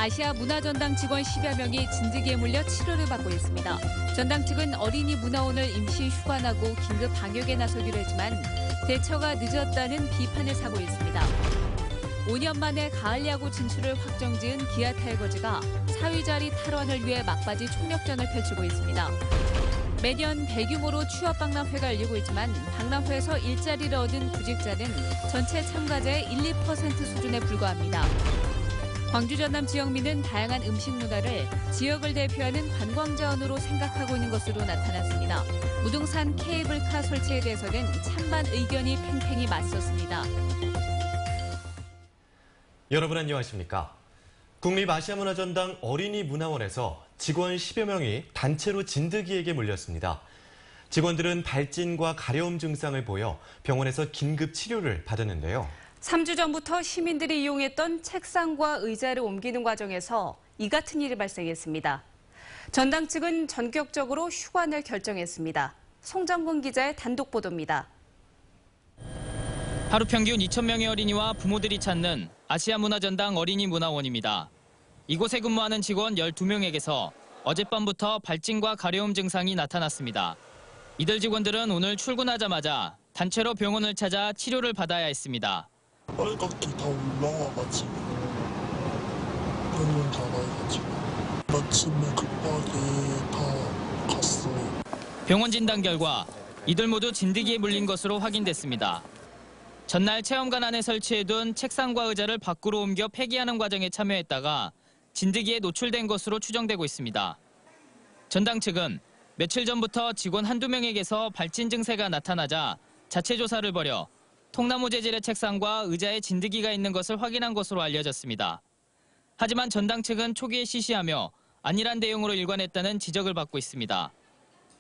아시아 문화전당 직원 10여 명이 진드기에 물려 치료를 받고 있습니다. 전당 측은 어린이 문화원을 임시 휴관하고 긴급 방역에 나서기로 했지만 대처가 늦었다는 비판을 사고 있습니다. 5년 만에 가을 야구 진출을 확정지은 기아 타이거즈가 4위 자리 탈환을 위해 막바지 총력전을 펼치고 있습니다. 매년 대규모로 취업박람회가 열리고 있지만 박람회에서 일자리를 얻은 구직자는 전체 참가자의 1~2% 수준에 불과합니다. 광주 전남 지역민은 다양한 음식 문화를 지역을 대표하는 관광자원으로 생각하고 있는 것으로 나타났습니다. 무등산 케이블카 설치에 대해서는 찬반 의견이 팽팽히 맞섰습니다. 여러분 안녕하십니까? 국립아시아문화전당 어린이문화원에서 직원 10여 명이 단체로 진드기에게 물렸습니다. 직원들은 발진과 가려움 증상을 보여 병원에서 긴급 치료를 받았는데요. 3주 전부터 시민들이 이용했던 책상과 의자를 옮기는 과정에서 이 같은 일이 발생했습니다. 전당 측은 전격적으로 휴관을 결정했습니다. 송정근 기자의 단독 보도입니다. 하루 평균 2,000명의 어린이와 부모들이 찾는 아시아문화전당 어린이문화원입니다. 이곳에 근무하는 직원 12명에게서 어젯밤부터 발진과 가려움 증상이 나타났습니다. 이들 직원들은 오늘 출근하자마자 단체로 병원을 찾아 치료를 받아야 했습니다. 빨갛게 다 올라와가지고 병원 가봐야지고 아침에 급하게 다 갔어요. 병원 진단 결과 이들 모두 진드기에 물린 것으로 확인됐습니다. 전날 체험관 안에 설치해둔 책상과 의자를 밖으로 옮겨 폐기하는 과정에 참여했다가 진드기에 노출된 것으로 추정되고 있습니다. 전당 측은 며칠 전부터 직원 한두 명에게서 발진 증세가 나타나자 자체 조사를 벌여 통나무 재질의 책상과 의자에 진드기가 있는 것을 확인한 것으로 알려졌습니다. 하지만 전당 측은 초기에 시시하며 안일한 대응으로 일관했다는 지적을 받고 있습니다.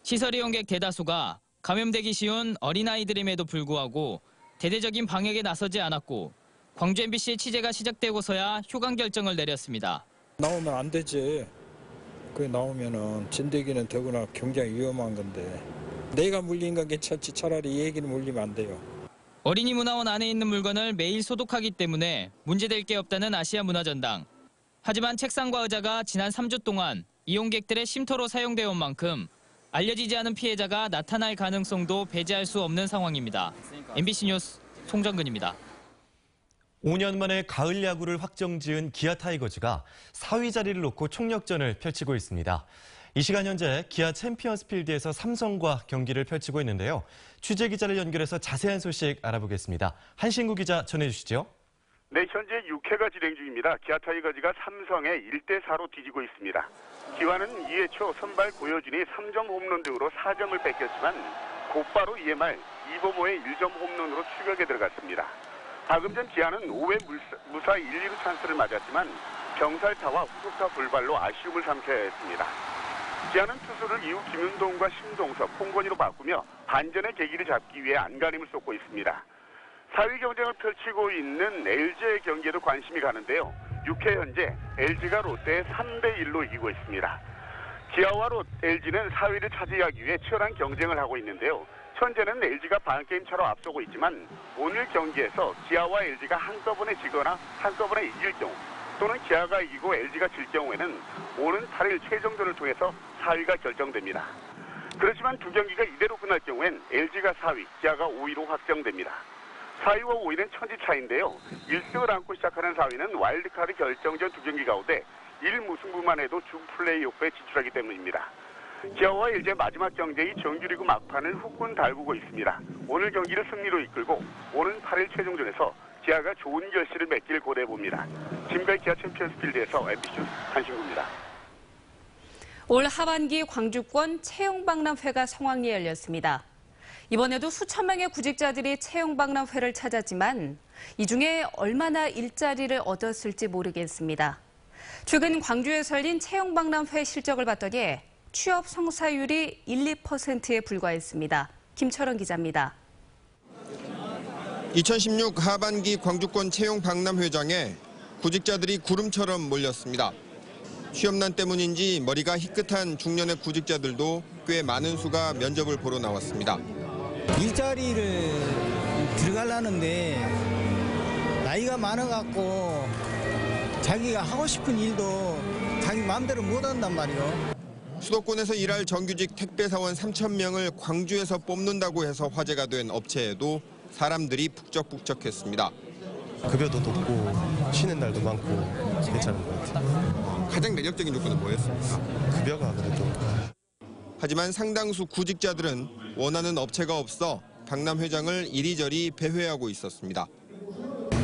시설 이용객 대다수가 감염되기 쉬운 어린아이들임에도 불구하고 대대적인 방역에 나서지 않았고 광주 MBC의 취재가 시작되고서야 휴관 결정을 내렸습니다. 나오면 안 되지. 그게 나오면은 진드기는 더구나 굉장히 위험한 건데 내가 물린 건 괜찮지 차라리 이 애기는 물리면 안 돼요. 어린이문화원 안에 있는 물건을 매일 소독하기 때문에 문제될 게 없다는 아시아문화전당. 하지만 책상과 의자가 지난 3주 동안 이용객들의 쉼터로 사용되어 온 만큼 알려지지 않은 피해자가 나타날 가능성도 배제할 수 없는 상황입니다. MBC 뉴스 송정근입니다. 5년 만에 가을 야구를 확정지은 기아 타이거즈가 4위 자리를 놓고 총력전을 펼치고 있습니다. 이 시간 현재 기아 챔피언스 필드에서 삼성과 경기를 펼치고 있는데요. 취재 기자를 연결해서 자세한 소식 알아보겠습니다. 한신구 기자 전해주시죠. 네, 현재 6회가 진행 중입니다. 기아 타이거즈가 삼성에 1대4로 뒤지고 있습니다. 기아는 2회 초 선발 고효준이 3점 홈런 등으로 4점을 뺏겼지만 곧바로 이에 말 이범호의 1점 홈런으로 추격에 들어갔습니다. 방금 전 기아는 5회 무사 1-2루 찬스를 맞았지만 병살타와 후속타 불발로 아쉬움을 삼켜야 했습니다. 기아는 투수를 이후 김윤동과 심동섭, 홍건희로 바꾸며 반전의 계기를 잡기 위해 안간힘을 쏟고 있습니다. 4위 경쟁을 펼치고 있는 LG의 경기에도 관심이 가는데요. 6회 현재 LG가 롯데에 3대1로 이기고 있습니다. 기아와 LG는 4위를 차지하기 위해 치열한 경쟁을 하고 있는데요. 현재는 LG가 반게임 차로 앞서고 있지만 오늘 경기에서 기아와 LG가 한꺼번에 지거나 한꺼번에 이길 경우 또는 기아가 이기고 LG가 질 경우에는 오는 8일 최종전을 통해서 4위가 결정됩니다. 그렇지만 두 경기가 이대로 끝날 경우엔 LG가 4위, 기아가 5위로 확정됩니다. 4위와 5위는 천지 차이인데요. 1승을 안고 시작하는 4위는 와일드카드 결정전 두 경기 가운데 1무승부만 해도 준 플레이오프에 진출하기 때문입니다. 기아와 LG의 마지막 경쟁이 정규리그 막판을 후끈 달구고 있습니다. 오늘 경기를 승리로 이끌고 오는 8일 최종전에서 기아가 좋은 결실을 맺기를 고대해봅니다. 지금까지 기아 챔피언스 필드에서 MBC 뉴스 한신구입니다. 올 하반기 광주권 채용박람회가 성황리에 열렸습니다. 이번에도 수천 명의 구직자들이 채용박람회를 찾았지만 이 중에 얼마나 일자리를 얻었을지 모르겠습니다. 최근 광주에서 열린 채용박람회 실적을 봤더니 취업 성사율이 1~2%에 불과했습니다. 김철원 기자입니다. 2016 하반기 광주권 채용박람회장에 구직자들이 구름처럼 몰렸습니다. 취업난 때문인지 머리가 희끗한 중년의 구직자들도 꽤 많은 수가 면접을 보러 나왔습니다. 일자리를 들어가려는데 나이가 많아갖고 자기가 하고 싶은 일도 자기 마음대로 못 한단 말이요. 수도권에서 일할 정규직 택배사원 3,000명을 광주에서 뽑는다고 해서 화제가 된 업체에도 사람들이 북적북적했습니다. 급여도 높고 쉬는 날도 많고 괜찮은 것 같아요. 가장 매력적인 요건은 뭐였습니까? 급여가 그래도. 하지만 상당수 구직자들은 원하는 업체가 없어 박남 회장을 이리저리 배회하고 있었습니다.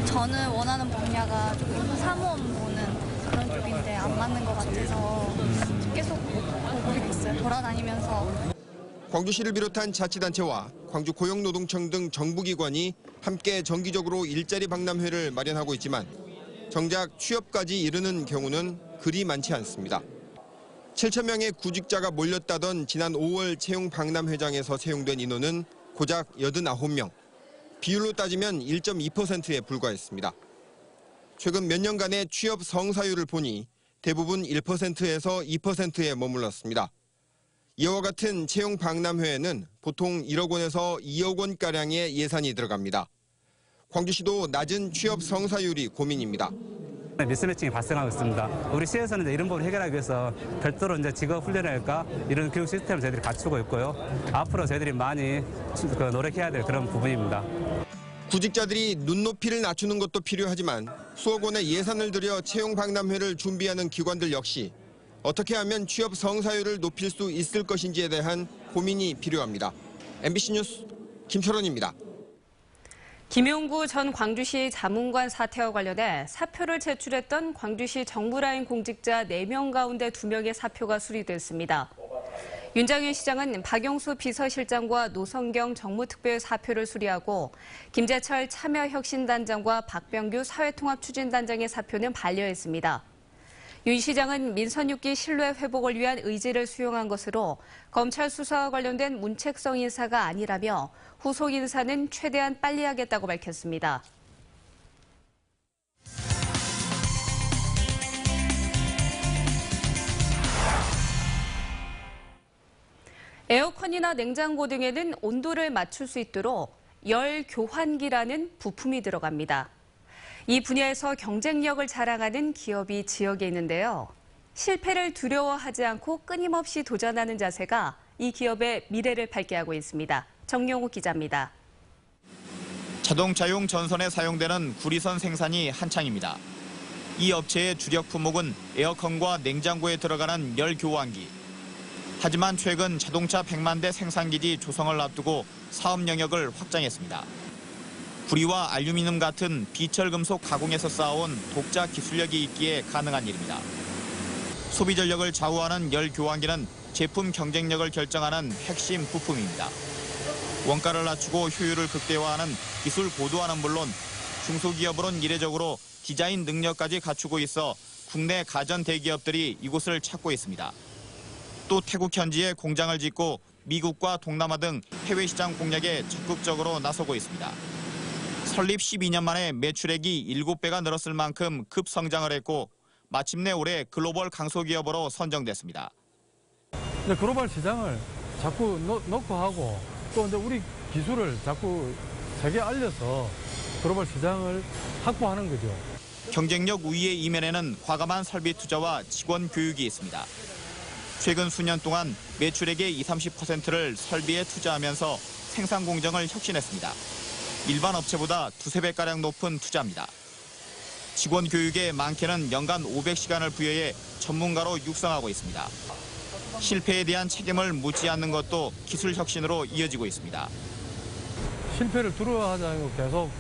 저는 원하는 분야가 조금 사무원 보는 그런 쪽인데 안 맞는 것 같아서 계속 보고 있어요. 돌아다니면서. 광주시를 비롯한 자치단체와 광주 고용노동청 등 정부기관이 함께 정기적으로 일자리 박람회를 마련하고 있지만 정작 취업까지 이르는 경우는 그리 많지 않습니다. 7,000명의 구직자가 몰렸다던 지난 5월 채용 박람회장에서 채용된 인원은 고작 89명. 비율로 따지면 1.2%에 불과했습니다. 최근 몇 년간의 취업 성사율을 보니 대부분 1%에서 2%에 머물렀습니다. 이와 같은 채용 박람회에는 보통 1억 원에서 2억 원가량의 예산이 들어갑니다. 광주시도 낮은 취업 성사율이 고민입니다. 미스매칭이 발생하고 있습니다. 우리 시에서는 이런 부분을 해결하기 위해서 별도로 직업 훈련할까 이런 교육 시스템을 저희들이 갖추고 있고요. 앞으로 저희들이 많이 노력해야 될 그런 부분입니다. 구직자들이 눈높이를 낮추는 것도 필요하지만 수억 원의 예산을 들여 채용 박람회를 준비하는 기관들 역시 어떻게 하면 취업 성사율을 높일 수 있을 것인지에 대한 고민이 필요합니다. MBC 뉴스 김철원입니다. 김용구 전 광주시 자문관 사태와 관련해 사표를 제출했던 광주시 정부라인 공직자 4명 가운데 2명의 사표가 수리됐습니다. 윤장현 시장은 박용수 비서실장과 노성경 정무특보의 사표를 수리하고 김재철 참여혁신단장과 박병규 사회통합추진단장의 사표는 반려했습니다. 윤 시장은 민선 6기 신뢰 회복을 위한 의지를 수용한 것으로 검찰 수사와 관련된 문책성 인사가 아니라며 후속 인사는 최대한 빨리 하겠다고 밝혔습니다. 에어컨이나 냉장고 등에는 온도를 맞출 수 있도록 열 교환기라는 부품이 들어갑니다. 이 분야에서 경쟁력을 자랑하는 기업이 지역에 있는데요. 실패를 두려워하지 않고 끊임없이 도전하는 자세가 이 기업의 미래를 밝게 하고 있습니다. 정용욱 기자입니다. 자동차용 전선에 사용되는 구리선 생산이 한창입니다. 이 업체의 주력 품목은 에어컨과 냉장고에 들어가는 열 교환기. 하지만 최근 자동차 100만 대 생산기지 조성을 앞두고 사업 영역을 확장했습니다. 구리와 알루미늄 같은 비철금속 가공에서 쌓아온 독자 기술력이 있기에 가능한 일입니다. 소비 전력을 좌우하는 열 교환기는 제품 경쟁력을 결정하는 핵심 부품입니다. 원가를 낮추고 효율을 극대화하는 기술 고도화는 물론 중소기업으론 이례적으로 디자인 능력까지 갖추고 있어 국내 가전 대기업들이 이곳을 찾고 있습니다. 또 태국 현지에 공장을 짓고 미국과 동남아 등 해외 시장 공략에 적극적으로 나서고 있습니다. 설립 12년 만에 매출액이 7배가 늘었을 만큼 급성장을 했고 마침내 올해 글로벌 강소기업으로 선정됐습니다. 글로벌 시장을 자꾸 놓고 하고 또 우리 기술을 자꾸 세계에 알려서 글로벌 시장을 확보하는 거죠. 경쟁력 우위의 이면에는 과감한 설비 투자와 직원 교육이 있습니다. 최근 수년 동안 매출액의 20-30%를 설비에 투자하면서 생산 공정을 혁신했습니다. 일반 업체보다 2-3배가량 높은 투자입니다. 직원 교육에 많게는 연간 500시간을 부여해 전문가로 육성하고 있습니다. 실패에 대한 책임을 묻지 않는 것도 기술 혁신으로 이어지고 있습니다. 실패를 두려워하지 않고 계속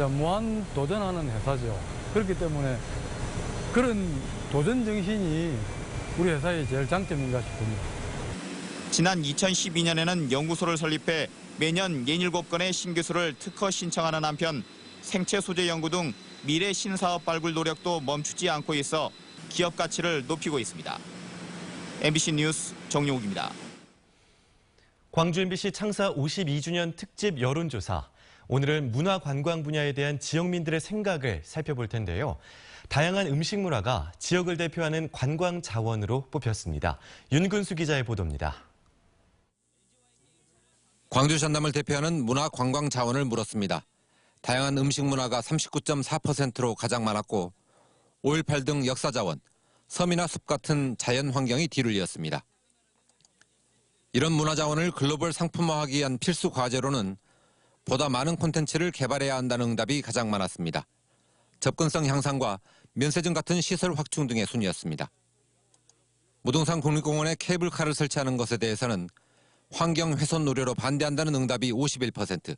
무한 도전하는 회사죠. 그렇기 때문에 그런 도전 정신이 우리 회사의 제일 장점인가 싶습니다. 지난 2012년에는 연구소를 설립해 매년 47건의 신기술을 특허 신청하는 한편 생체 소재 연구 등 미래 신사업 발굴 노력도 멈추지 않고 있어 기업 가치를 높이고 있습니다. MBC 뉴스 정용욱입니다. 광주 MBC 창사 52주년 특집 여론조사. 오늘은 문화관광 분야에 대한 지역민들의 생각을 살펴볼 텐데요. 다양한 음식 문화가 지역을 대표하는 관광 자원으로 뽑혔습니다. 윤근수 기자의 보도입니다. 광주 전남을 대표하는 문화 관광 자원을 물었습니다. 다양한 음식 문화가 39.4%로 가장 많았고 5.18 등 역사자원, 섬이나 숲 같은 자연 환경이 뒤를 이었습니다. 이런 문화자원을 글로벌 상품화하기 위한 필수 과제로는 보다 많은 콘텐츠를 개발해야 한다는 응답이 가장 많았습니다. 접근성 향상과 면세점 같은 시설 확충 등의 순이었습니다. 무등산 국립공원에 케이블카를 설치하는 것에 대해서는 환경 훼손 우려로 반대한다는 응답이 51%,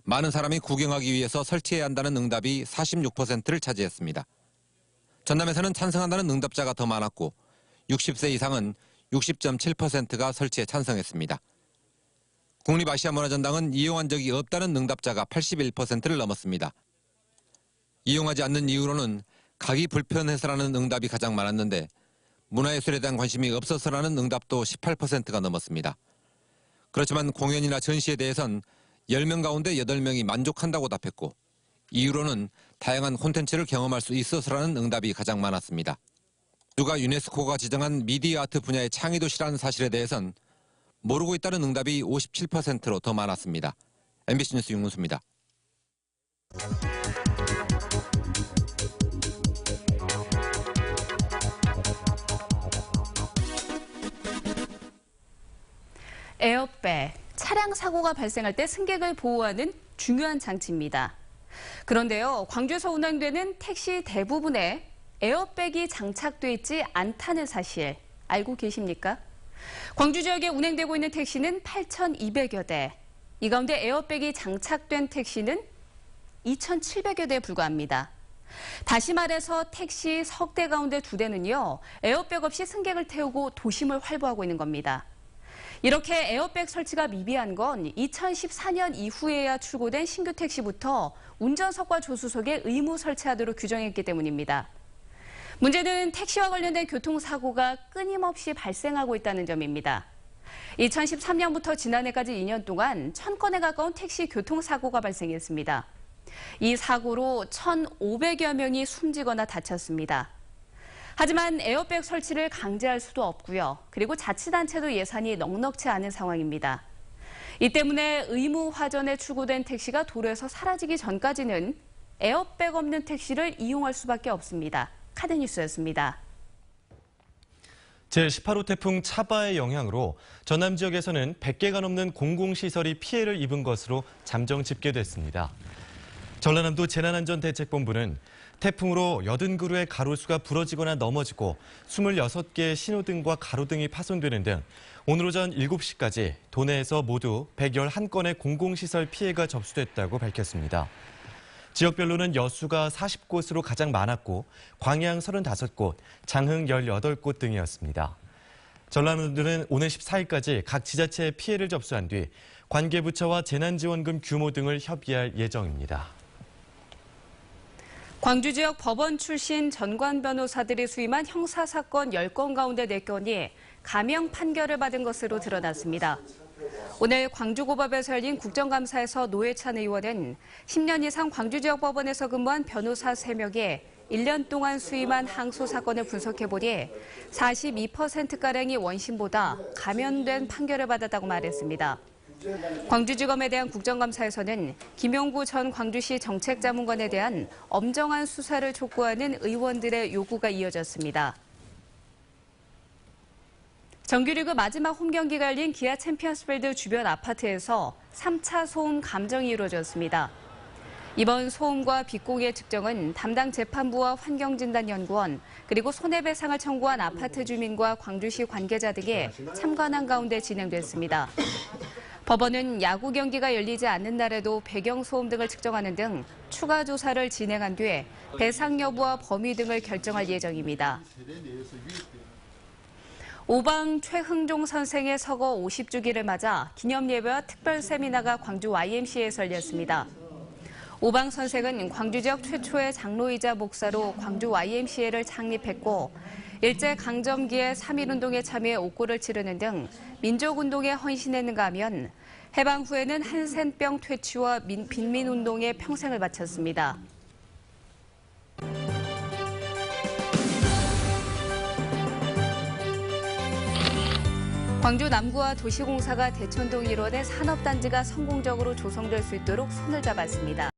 많은 사람이 구경하기 위해서 설치해야 한다는 응답이 46%를 차지했습니다. 전남에서는 찬성한다는 응답자가 더 많았고 60세 이상은 60.7%가 설치에 찬성했습니다. 국립아시아문화전당은 이용한 적이 없다는 응답자가 81%를 넘었습니다. 이용하지 않는 이유로는 가기 불편해서라는 응답이 가장 많았는데 문화예술에 대한 관심이 없어서라는 응답도 18%가 넘었습니다. 그렇지만 공연이나 전시에 대해선 10명 가운데 8명이 만족한다고 답했고 이유로는 다양한 콘텐츠를 경험할 수 있어서라는 응답이 가장 많았습니다. 누가 유네스코가 지정한 미디어 아트 분야의 창의도시라는 사실에 대해선 모르고 있다는 응답이 57%로 더 많았습니다. MBC 뉴스 윤문수입니다. 에어백, 차량 사고가 발생할 때 승객을 보호하는 중요한 장치입니다. 그런데요, 광주에서 운행되는 택시 대부분에 에어백이 장착돼 있지 않다는 사실 알고 계십니까? 광주 지역에 운행되고 있는 택시는 8,200여 대. 이 가운데 에어백이 장착된 택시는 2,700여 대에 불과합니다. 다시 말해서 택시 석 대 가운데 2대는요, 에어백 없이 승객을 태우고 도심을 활보하고 있는 겁니다. 이렇게 에어백 설치가 미비한 건 2014년 이후에야 출고된 신규 택시부터 운전석과 조수석에 의무 설치하도록 규정했기 때문입니다. 문제는 택시와 관련된 교통사고가 끊임없이 발생하고 있다는 점입니다. 2013년부터 지난해까지 2년 동안 1,000건에 가까운 택시 교통사고가 발생했습니다. 이 사고로 1,500여 명이 숨지거나 다쳤습니다. 하지만 에어백 설치를 강제할 수도 없고요. 그리고 자치단체도 예산이 넉넉치 않은 상황입니다. 이 때문에 의무화전에 출고된 택시가 도로에서 사라지기 전까지는 에어백 없는 택시를 이용할 수밖에 없습니다. 카드뉴스였습니다. 제18호 태풍 차바의 영향으로 전남 지역에서는 100개가 넘는 공공시설이 피해를 입은 것으로 잠정 집계됐습니다. 전라남도 재난안전대책본부는 태풍으로 80그루의 가로수가 부러지거나 넘어지고 26개의 신호등과 가로등이 파손되는 등 오늘 오전 7시까지 도내에서 모두 111건의 공공시설 피해가 접수됐다고 밝혔습니다. 지역별로는 여수가 40곳으로 가장 많았고 광양 35곳, 장흥 18곳 등이었습니다. 전라남도는 오늘 14일까지 각 지자체에 피해를 접수한 뒤 관계부처와 재난지원금 규모 등을 협의할 예정입니다. 광주 지역 법원 출신 전관 변호사들이 수임한 형사사건 10건 가운데 4건이 감형 판결을 받은 것으로 드러났습니다. 오늘 광주고법에서 열린 국정감사에서 노회찬 의원은 10년 이상 광주 지역 법원에서 근무한 변호사 3명이 1년 동안 수임한 항소 사건을 분석해보니 42%가량이 원심보다 감형된 판결을 받았다고 말했습니다. 광주지검에 대한 국정감사에서는 김용구 전 광주시 정책자문관에 대한 엄정한 수사를 촉구하는 의원들의 요구가 이어졌습니다. 정규리그 마지막 홈경기가 열린 기아 챔피언스필드 주변 아파트에서 3차 소음 감정이 이루어졌습니다. 이번 소음과 빛공해 측정은 담당 재판부와 환경진단연구원 그리고 손해배상을 청구한 아파트 주민과 광주시 관계자 등이 참관한 가운데 진행됐습니다. 법원은 야구 경기가 열리지 않는 날에도 배경소음 등을 측정하는 등 추가 조사를 진행한 뒤에 배상 여부와 범위 등을 결정할 예정입니다. 오방 최흥종 선생의 서거 50주기를 맞아 기념예배와 특별 세미나가 광주 YMCA에서 열렸습니다. 오방 선생은 광주 지역 최초의 장로이자 목사로 광주 YMCA를 창립했고 일제강점기에 3.1운동에 참여해 옥고를 치르는 등 민족운동에 헌신했는가 하면 해방 후에는 한센병 퇴치와 빈민운동에 평생을 바쳤습니다. 광주 남구와 도시공사가 대천동 일원의 산업단지가 성공적으로 조성될 수 있도록 손을 잡았습니다.